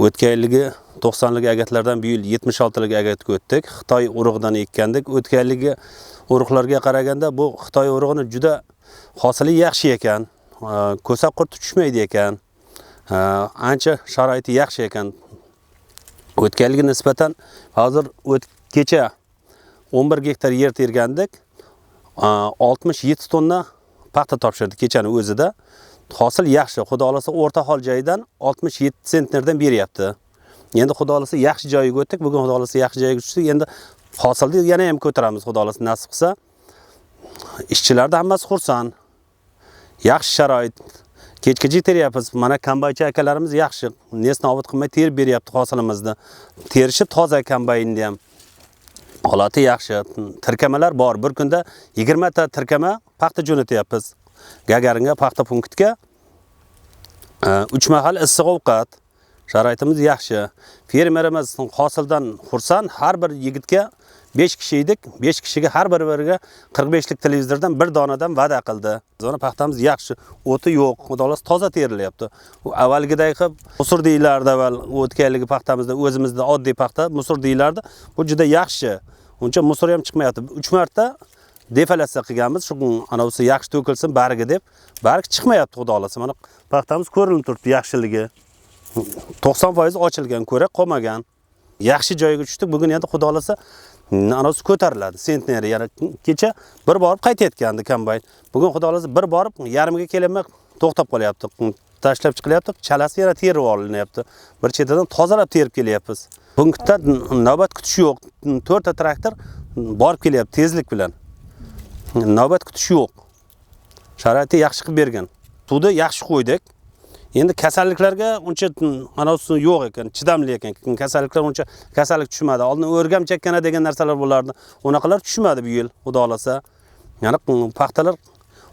O'tgan yilgi 90lik agatlardan bu yil 76lik agatga o'tdik. Xitoy urug'idan ekkandik. O'tgan yilgi urug'larga qaraganda bu Xitoy urug'ini juda hosili yaxshi ekan. Ko'sa qurti tushmaydi ekan. Ancha sharoiti yaxshi ekan. O'tgan yilga nisbatan hozir kecha 11 gektar yer tergandik. 67 tonna paxta topshirdik kechani o'zida. Hosil yaxshi, xudo xolasa o'rta hol joydan 67 sentnerdan beryapti. Endi xudo xolasa yaxshi joyga o'tdik. Bugun xudo xolasa yaxshi joyga tushdik. Endi hosilni yana ham ko'taramiz xudo xolasa nasib qilsa. Ishchilarda hammasi xursand. Yaxshi sharoit. Kechgacha teryapmiz. Mana kombaychi akalarimiz yaxshi. Nesnobod qilmay terib beryapti hosilimizni. Terishi toza kombaynni ham. Holati yaxshi. Tirkamalar bor. Bir kunda 20 ta tirkama paxta jo'natyapmiz. Gagaringa paxta punktga 3 mahal issiq ovqat. Sharoitimiz yaxshi. Fermerimiz hosildan xursand. Har bir yigitga 5 kishi edik. 5 kishiga har biriga 45lik televizordan bir donadan va'da qildi. Zona paxtamiz yaxshi, o'ti yo'q, xudolas toza terilyapti. U avvalgidek qilib musur deylardi avval o'tgan yilgi paxtamizda o'zimizda oddiy paxta musur deylardi. Bu juda yaxshi. Uncha musur ham chiqmayapti. 3 marta defalatsiya qilganmiz. Shu anavsi yaxshi to'kilsin bariga deb, barig chiqmayapti xudolas. Mana paxtamiz ko'rinib turibdi yaxshiligi. 90% ochilgan, ko'ra qolmagan. Yaxshi joyga tushdik. Bugun endi xudolasa anavsi ko'tariladi. Sentneri yana kecha bir borib qaytayotgandi kombayn. Bugun xudolasa bir borib yarimga kelinmay to'xtab qolyapti. Tashlab chiqilyapti. Chalasi yana terib olinyapti. Bir chetidan tozalab terib kelyapmiz. Punktda navbat kutish yo'q. 4 ta traktor borib kelyapti tezlik bilan. Navbat kutish yo'q. Sharoiti yaxshi qilib bergan. Suvni yaxshi qo'ydik. Endi kasalliklarga uncha anavsi yo'q ekan, chidamli ekan. Kasalliklar uncha kasallik tushmadi. Oldin o'rgam chekkana degan narsalar bo'lardi. Unaqalar tushmadi bu yil, xudo xolasa. Yana paxtalar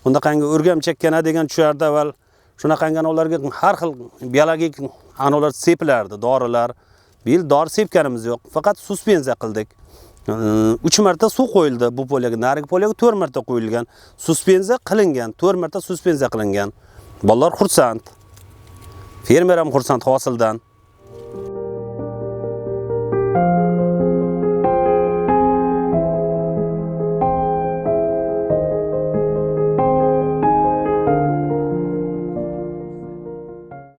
undaqangi o'rgam chekkana degan tushardi avval. Shunaqangi ularga har xil biologik anolar sepilardi, dorilar. Bu yil dori sepganimiz yo'q. Faqat suspenziya qildik. 3 marta suv qo'yildi bu polyaga, narigi polyaga 4 marta qo'yilgan. Suspenziya qilingan, 4 marta suspenziya qilingan. Bolalar xursand. Fermer ham xursand hosildan.